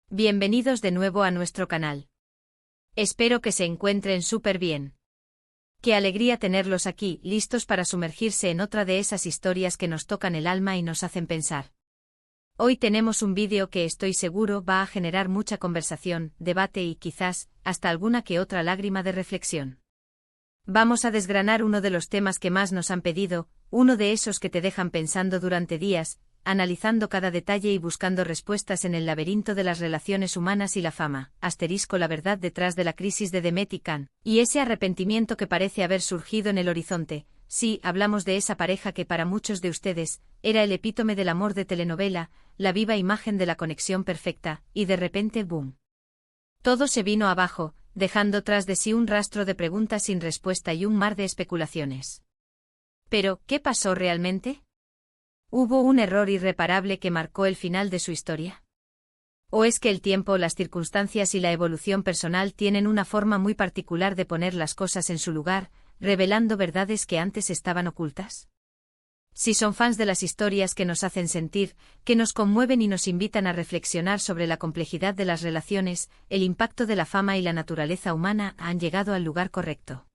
Bienvenidos de nuevo a nuestro canal. Espero que se encuentren súper bien. Qué alegría tenerlos aquí, listos para sumergirse en otra de esas historias que nos tocan el alma y nos hacen pensar. Hoy tenemos un vídeo que estoy seguro va a generar mucha conversación, debate y quizás, hasta alguna que otra lágrima de reflexión. Vamos a desgranar uno de los temas que más nos han pedido, uno de esos que te dejan pensando durante días, analizando cada detalle y buscando respuestas en el laberinto de las relaciones humanas y la fama, la verdad detrás de la crisis de Demet y Can, y ese arrepentimiento que parece haber surgido en el horizonte. Sí, hablamos de esa pareja que para muchos de ustedes, era el epítome del amor de telenovela, la viva imagen de la conexión perfecta, y de repente ¡boom! Todo se vino abajo, dejando tras de sí un rastro de preguntas sin respuesta y un mar de especulaciones. Pero, ¿qué pasó realmente? ¿Hubo un error irreparable que marcó el final de su historia? ¿O es que el tiempo, las circunstancias y la evolución personal tienen una forma muy particular de poner las cosas en su lugar, revelando verdades que antes estaban ocultas? Si son fans de las historias que nos hacen sentir, que nos conmueven y nos invitan a reflexionar sobre la complejidad de las relaciones, el impacto de la fama y la naturaleza humana, han llegado al lugar correcto.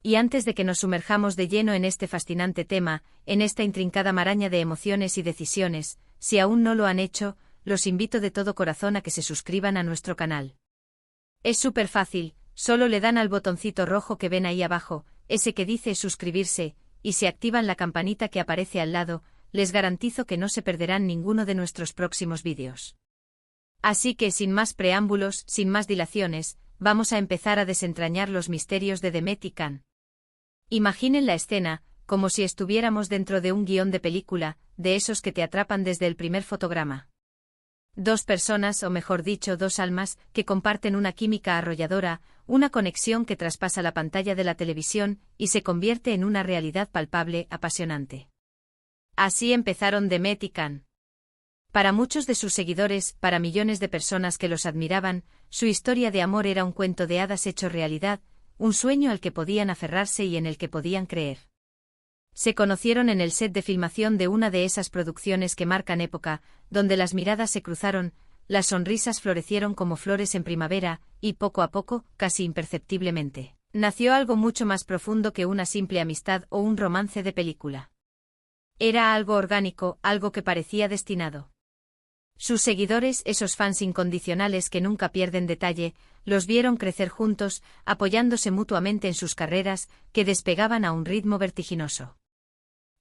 Y antes de que nos sumerjamos de lleno en este fascinante tema, en esta intrincada maraña de emociones y decisiones, si aún no lo han hecho, los invito de todo corazón a que se suscriban a nuestro canal. Es súper fácil, solo le dan al botoncito rojo que ven ahí abajo, ese que dice suscribirse, y si activan la campanita que aparece al lado, les garantizo que no se perderán ninguno de nuestros próximos vídeos. Así que sin más preámbulos, sin más dilaciones, vamos a empezar a desentrañar los misterios de Demet y Can. Imaginen la escena, como si estuviéramos dentro de un guión de película, de esos que te atrapan desde el primer fotograma. Dos personas, o mejor dicho, dos almas, que comparten una química arrolladora, una conexión que traspasa la pantalla de la televisión y se convierte en una realidad palpable, apasionante. Así empezaron Demet y Can. Para muchos de sus seguidores, para millones de personas que los admiraban, su historia de amor era un cuento de hadas hecho realidad, un sueño al que podían aferrarse y en el que podían creer. Se conocieron en el set de filmación de una de esas producciones que marcan época, donde las miradas se cruzaron, las sonrisas florecieron como flores en primavera, y poco a poco, casi imperceptiblemente, nació algo mucho más profundo que una simple amistad o un romance de película. Era algo orgánico, algo que parecía destinado. Sus seguidores, esos fans incondicionales que nunca pierden detalle, los vieron crecer juntos, apoyándose mutuamente en sus carreras, que despegaban a un ritmo vertiginoso.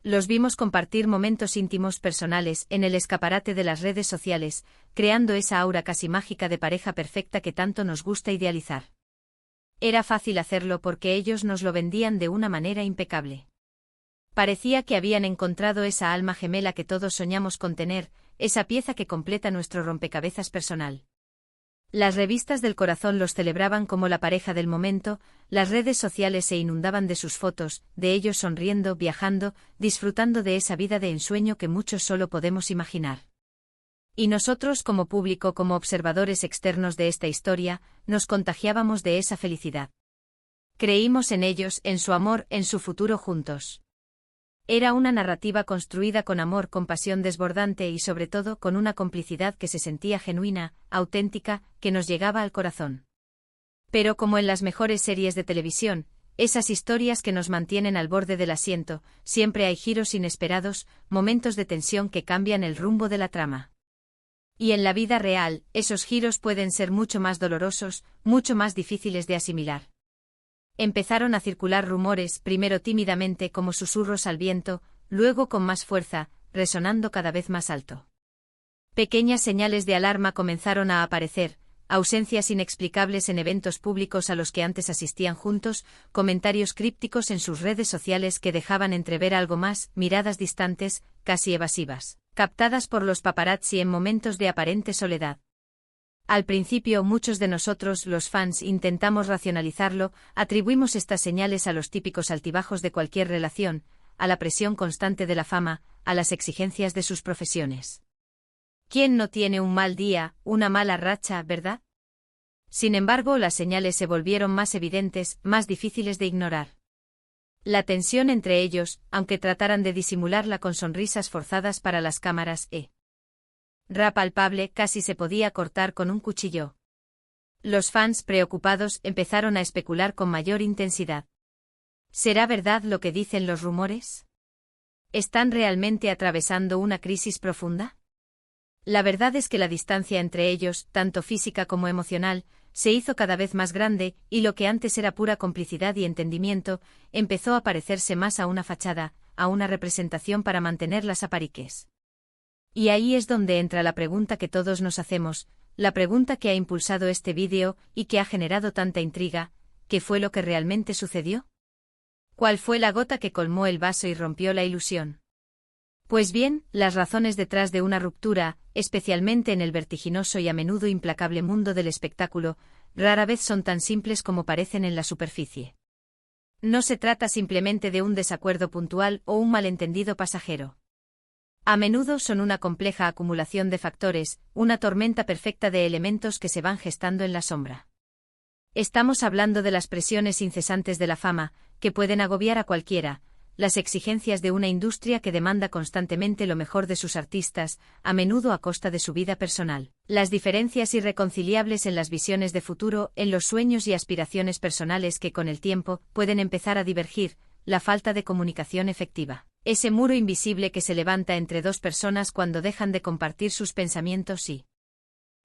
Los vimos compartir momentos íntimos personales en el escaparate de las redes sociales, creando esa aura casi mágica de pareja perfecta que tanto nos gusta idealizar. Era fácil hacerlo porque ellos nos lo vendían de una manera impecable. Parecía que habían encontrado esa alma gemela que todos soñamos con tener, esa pieza que completa nuestro rompecabezas personal. Las revistas del corazón los celebraban como la pareja del momento, las redes sociales se inundaban de sus fotos, de ellos sonriendo, viajando, disfrutando de esa vida de ensueño que muchos solo podemos imaginar. Y nosotros como público, como observadores externos de esta historia, nos contagiábamos de esa felicidad. Creímos en ellos, en su amor, en su futuro juntos. Era una narrativa construida con amor, con pasión desbordante y sobre todo con una complicidad que se sentía genuina, auténtica, que nos llegaba al corazón. Pero como en las mejores series de televisión, esas historias que nos mantienen al borde del asiento, siempre hay giros inesperados, momentos de tensión que cambian el rumbo de la trama. Y en la vida real, esos giros pueden ser mucho más dolorosos, mucho más difíciles de asimilar. Empezaron a circular rumores, primero tímidamente como susurros al viento, luego con más fuerza, resonando cada vez más alto. Pequeñas señales de alarma comenzaron a aparecer, ausencias inexplicables en eventos públicos a los que antes asistían juntos, comentarios crípticos en sus redes sociales que dejaban entrever algo más, miradas distantes, casi evasivas, captadas por los paparazzi en momentos de aparente soledad. Al principio muchos de nosotros, los fans, intentamos racionalizarlo, atribuimos estas señales a los típicos altibajos de cualquier relación, a la presión constante de la fama, a las exigencias de sus profesiones. ¿Quién no tiene un mal día, una mala racha, verdad? Sin embargo, las señales se volvieron más evidentes, más difíciles de ignorar. La tensión entre ellos, aunque trataran de disimularla con sonrisas forzadas para las cámaras, Ra palpable, casi se podía cortar con un cuchillo. Los fans, preocupados, empezaron a especular con mayor intensidad. ¿Será verdad lo que dicen los rumores? ¿Están realmente atravesando una crisis profunda? La verdad es que la distancia entre ellos, tanto física como emocional, se hizo cada vez más grande, y lo que antes era pura complicidad y entendimiento, empezó a parecerse más a una fachada, a una representación para mantener las apariques. Y ahí es donde entra la pregunta que todos nos hacemos, la pregunta que ha impulsado este vídeo y que ha generado tanta intriga: ¿qué fue lo que realmente sucedió? ¿Cuál fue la gota que colmó el vaso y rompió la ilusión? Pues bien, las razones detrás de una ruptura, especialmente en el vertiginoso y a menudo implacable mundo del espectáculo, rara vez son tan simples como parecen en la superficie. No se trata simplemente de un desacuerdo puntual o un malentendido pasajero. A menudo son una compleja acumulación de factores, una tormenta perfecta de elementos que se van gestando en la sombra. Estamos hablando de las presiones incesantes de la fama, que pueden agobiar a cualquiera, las exigencias de una industria que demanda constantemente lo mejor de sus artistas, a menudo a costa de su vida personal, las diferencias irreconciliables en las visiones de futuro, en los sueños y aspiraciones personales que con el tiempo pueden empezar a divergir, la falta de comunicación efectiva, ese muro invisible que se levanta entre dos personas cuando dejan de compartir sus pensamientos y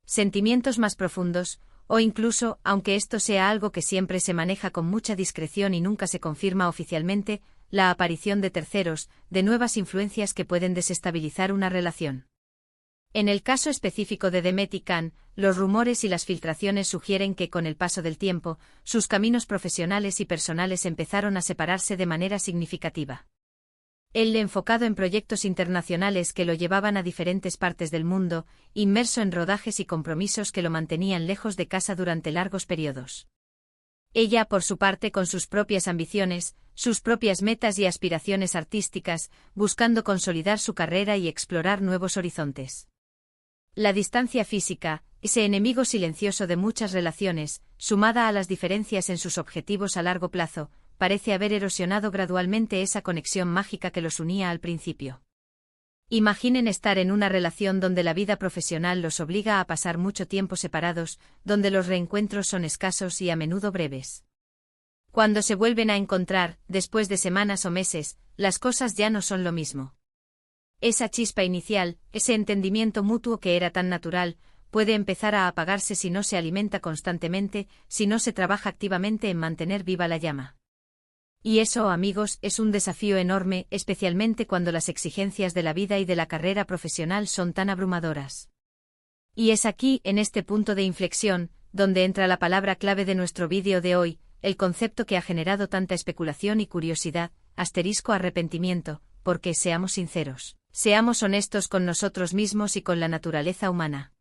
sentimientos más profundos, o incluso, aunque esto sea algo que siempre se maneja con mucha discreción y nunca se confirma oficialmente, la aparición de terceros, de nuevas influencias que pueden desestabilizar una relación. En el caso específico de Demet y Can, los rumores y las filtraciones sugieren que con el paso del tiempo, sus caminos profesionales y personales empezaron a separarse de manera significativa. Él enfocado en proyectos internacionales que lo llevaban a diferentes partes del mundo, inmerso en rodajes y compromisos que lo mantenían lejos de casa durante largos periodos. Ella, por su parte, con sus propias ambiciones, sus propias metas y aspiraciones artísticas, buscando consolidar su carrera y explorar nuevos horizontes. La distancia física, ese enemigo silencioso de muchas relaciones, sumada a las diferencias en sus objetivos a largo plazo, parece haber erosionado gradualmente esa conexión mágica que los unía al principio. Imaginen estar en una relación donde la vida profesional los obliga a pasar mucho tiempo separados, donde los reencuentros son escasos y a menudo breves. Cuando se vuelven a encontrar, después de semanas o meses, las cosas ya no son lo mismo. Esa chispa inicial, ese entendimiento mutuo que era tan natural, puede empezar a apagarse si no se alimenta constantemente, si no se trabaja activamente en mantener viva la llama. Y eso, amigos, es un desafío enorme, especialmente cuando las exigencias de la vida y de la carrera profesional son tan abrumadoras. Y es aquí, en este punto de inflexión, donde entra la palabra clave de nuestro vídeo de hoy, el concepto que ha generado tanta especulación y curiosidad, *arrepentimiento, porque, seamos sinceros, seamos honestos con nosotros mismos y con la naturaleza humana.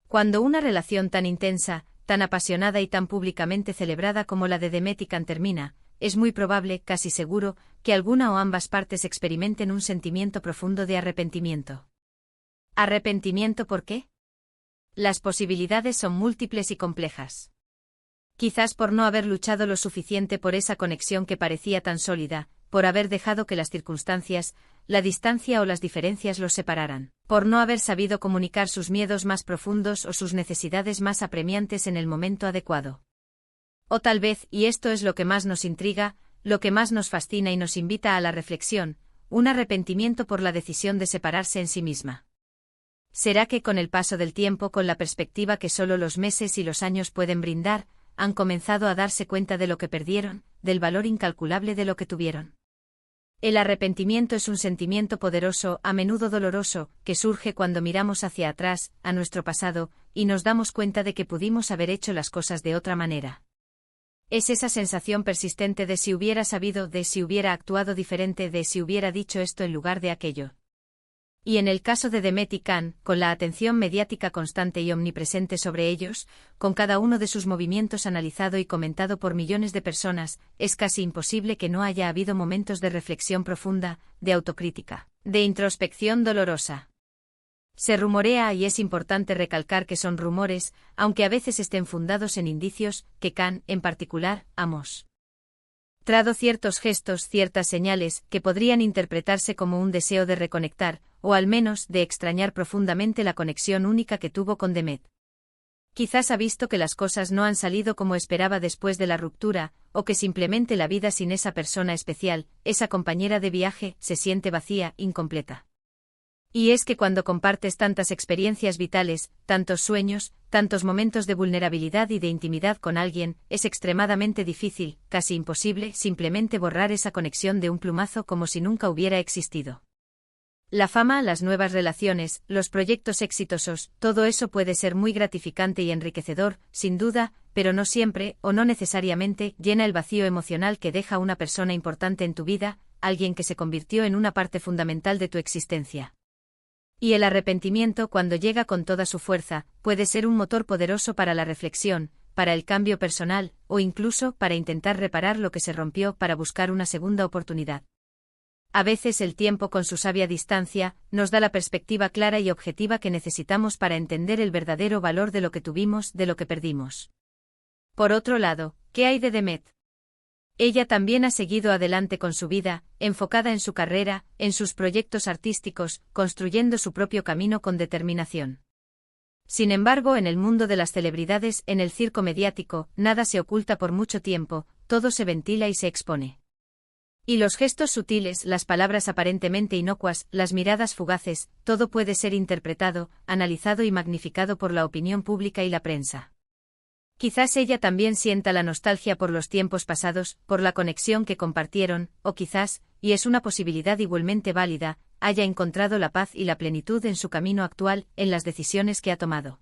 Cuando una relación tan intensa, tan apasionada y tan públicamente celebrada como la de Demet y Can termina, es muy probable, casi seguro, que alguna o ambas partes experimenten un sentimiento profundo de arrepentimiento. ¿Arrepentimiento por qué? Las posibilidades son múltiples y complejas. Quizás por no haber luchado lo suficiente por esa conexión que parecía tan sólida, por haber dejado que las circunstancias, la distancia o las diferencias los separaran, por no haber sabido comunicar sus miedos más profundos o sus necesidades más apremiantes en el momento adecuado. O tal vez, y esto es lo que más nos intriga, lo que más nos fascina y nos invita a la reflexión, un arrepentimiento por la decisión de separarse en sí misma. ¿Será que con el paso del tiempo, con la perspectiva que solo los meses y los años pueden brindar, han comenzado a darse cuenta de lo que perdieron, del valor incalculable de lo que tuvieron? El arrepentimiento es un sentimiento poderoso, a menudo doloroso, que surge cuando miramos hacia atrás, a nuestro pasado, y nos damos cuenta de que pudimos haber hecho las cosas de otra manera. Es esa sensación persistente de si hubiera sabido, de si hubiera actuado diferente, de si hubiera dicho esto en lugar de aquello. Y en el caso de Demet y Can, con la atención mediática constante y omnipresente sobre ellos, con cada uno de sus movimientos analizado y comentado por millones de personas, es casi imposible que no haya habido momentos de reflexión profunda, de autocrítica, de introspección dolorosa. Se rumorea, y es importante recalcar que son rumores, aunque a veces estén fundados en indicios, que Can, en particular, ha mostrado ciertos gestos, ciertas señales, que podrían interpretarse como un deseo de reconectar, o al menos de extrañar profundamente la conexión única que tuvo con Demet. Quizás ha visto que las cosas no han salido como esperaba después de la ruptura, o que simplemente la vida sin esa persona especial, esa compañera de viaje, se siente vacía, incompleta. Y es que cuando compartes tantas experiencias vitales, tantos sueños, tantos momentos de vulnerabilidad y de intimidad con alguien, es extremadamente difícil, casi imposible, simplemente borrar esa conexión de un plumazo como si nunca hubiera existido. La fama, las nuevas relaciones, los proyectos exitosos, todo eso puede ser muy gratificante y enriquecedor, sin duda, pero no siempre, o no necesariamente, llena el vacío emocional que deja una persona importante en tu vida, alguien que se convirtió en una parte fundamental de tu existencia. Y el arrepentimiento, cuando llega con toda su fuerza, puede ser un motor poderoso para la reflexión, para el cambio personal, o incluso para intentar reparar lo que se rompió, para buscar una segunda oportunidad. A veces el tiempo, con su sabia distancia, nos da la perspectiva clara y objetiva que necesitamos para entender el verdadero valor de lo que tuvimos, de lo que perdimos. Por otro lado, ¿qué hay de Demet? Ella también ha seguido adelante con su vida, enfocada en su carrera, en sus proyectos artísticos, construyendo su propio camino con determinación. Sin embargo, en el mundo de las celebridades, en el circo mediático, nada se oculta por mucho tiempo, todo se ventila y se expone. Y los gestos sutiles, las palabras aparentemente inocuas, las miradas fugaces, todo puede ser interpretado, analizado y magnificado por la opinión pública y la prensa. Quizás ella también sienta la nostalgia por los tiempos pasados, por la conexión que compartieron, o quizás, y es una posibilidad igualmente válida, haya encontrado la paz y la plenitud en su camino actual, en las decisiones que ha tomado.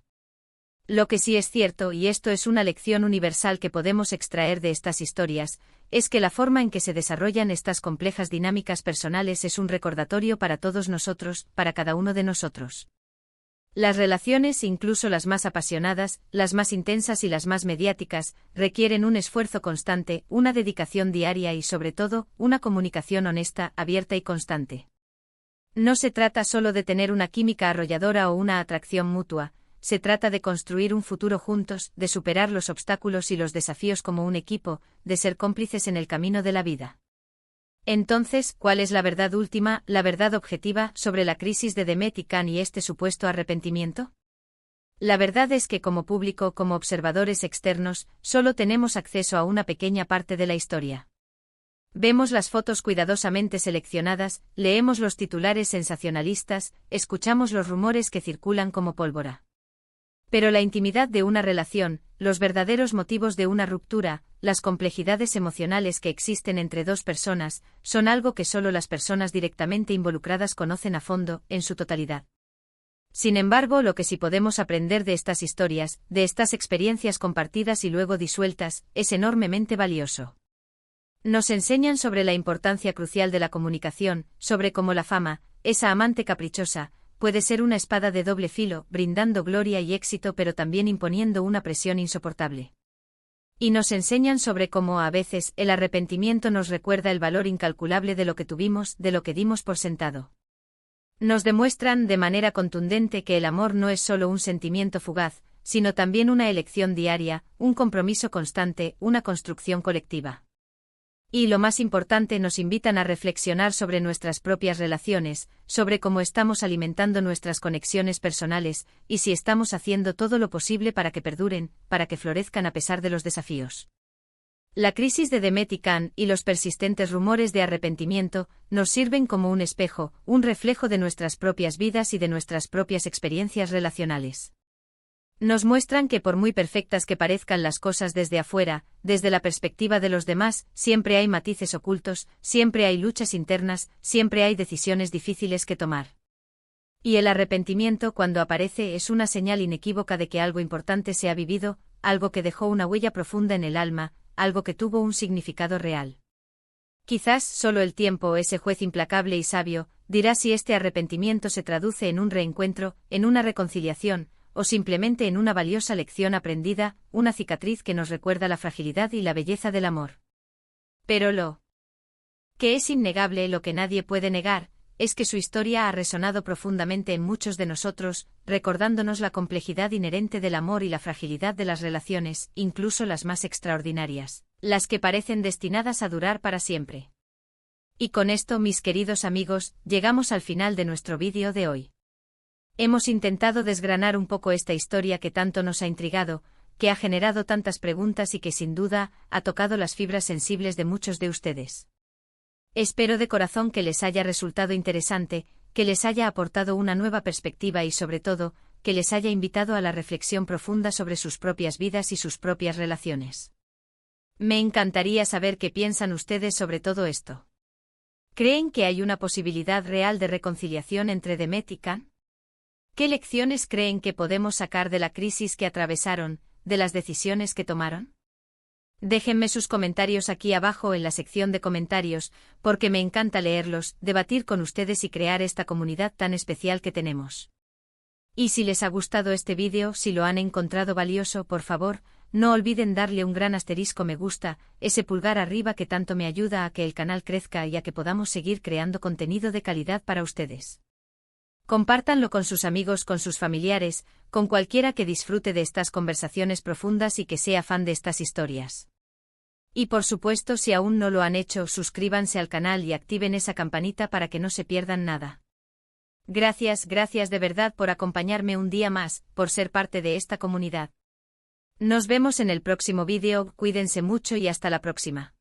Lo que sí es cierto, y esto es una lección universal que podemos extraer de estas historias, es que la forma en que se desarrollan estas complejas dinámicas personales es un recordatorio para todos nosotros, para cada uno de nosotros. Las relaciones, incluso las más apasionadas, las más intensas y las más mediáticas, requieren un esfuerzo constante, una dedicación diaria y, sobre todo, una comunicación honesta, abierta y constante. No se trata solo de tener una química arrolladora o una atracción mutua, se trata de construir un futuro juntos, de superar los obstáculos y los desafíos como un equipo, de ser cómplices en el camino de la vida. Entonces, ¿cuál es la verdad última, la verdad objetiva, sobre la crisis de Demet y Can y este supuesto arrepentimiento? La verdad es que como público, como observadores externos, solo tenemos acceso a una pequeña parte de la historia. Vemos las fotos cuidadosamente seleccionadas, leemos los titulares sensacionalistas, escuchamos los rumores que circulan como pólvora. Pero la intimidad de una relación, los verdaderos motivos de una ruptura, las complejidades emocionales que existen entre dos personas, son algo que solo las personas directamente involucradas conocen a fondo, en su totalidad. Sin embargo, lo que sí podemos aprender de estas historias, de estas experiencias compartidas y luego disueltas, es enormemente valioso. Nos enseñan sobre la importancia crucial de la comunicación, sobre cómo la fama, esa amante caprichosa, puede ser una espada de doble filo, brindando gloria y éxito pero también imponiendo una presión insoportable. Y nos enseñan sobre cómo a veces el arrepentimiento nos recuerda el valor incalculable de lo que tuvimos, de lo que dimos por sentado. Nos demuestran de manera contundente que el amor no es solo un sentimiento fugaz, sino también una elección diaria, un compromiso constante, una construcción colectiva. Y lo más importante, nos invitan a reflexionar sobre nuestras propias relaciones, sobre cómo estamos alimentando nuestras conexiones personales, y si estamos haciendo todo lo posible para que perduren, para que florezcan a pesar de los desafíos. La crisis de Demet y Can y los persistentes rumores de arrepentimiento nos sirven como un espejo, un reflejo de nuestras propias vidas y de nuestras propias experiencias relacionales. Nos muestran que por muy perfectas que parezcan las cosas desde afuera, desde la perspectiva de los demás, siempre hay matices ocultos, siempre hay luchas internas, siempre hay decisiones difíciles que tomar. Y el arrepentimiento, cuando aparece, es una señal inequívoca de que algo importante se ha vivido, algo que dejó una huella profunda en el alma, algo que tuvo un significado real. Quizás solo el tiempo, ese juez implacable y sabio, dirá si este arrepentimiento se traduce en un reencuentro, en una reconciliación, o simplemente en una valiosa lección aprendida, una cicatriz que nos recuerda la fragilidad y la belleza del amor. Pero lo que es innegable, lo que nadie puede negar, es que su historia ha resonado profundamente en muchos de nosotros, recordándonos la complejidad inherente del amor y la fragilidad de las relaciones, incluso las más extraordinarias, las que parecen destinadas a durar para siempre. Y con esto, mis queridos amigos, llegamos al final de nuestro vídeo de hoy. Hemos intentado desgranar un poco esta historia que tanto nos ha intrigado, que ha generado tantas preguntas y que sin duda ha tocado las fibras sensibles de muchos de ustedes. Espero de corazón que les haya resultado interesante, que les haya aportado una nueva perspectiva y sobre todo, que les haya invitado a la reflexión profunda sobre sus propias vidas y sus propias relaciones. Me encantaría saber qué piensan ustedes sobre todo esto. ¿Creen que hay una posibilidad real de reconciliación entre Demet y Can? ¿Qué lecciones creen que podemos sacar de la crisis que atravesaron, de las decisiones que tomaron? Déjenme sus comentarios aquí abajo en la sección de comentarios, porque me encanta leerlos, debatir con ustedes y crear esta comunidad tan especial que tenemos. Y si les ha gustado este vídeo, si lo han encontrado valioso, por favor, no olviden darle un gran asterisco me gusta, ese pulgar arriba que tanto me ayuda a que el canal crezca y a que podamos seguir creando contenido de calidad para ustedes. Compártanlo con sus amigos, con sus familiares, con cualquiera que disfrute de estas conversaciones profundas y que sea fan de estas historias. Y por supuesto, si aún no lo han hecho, suscríbanse al canal y activen esa campanita para que no se pierdan nada. Gracias de verdad por acompañarme un día más, por ser parte de esta comunidad. Nos vemos en el próximo vídeo, cuídense mucho y hasta la próxima.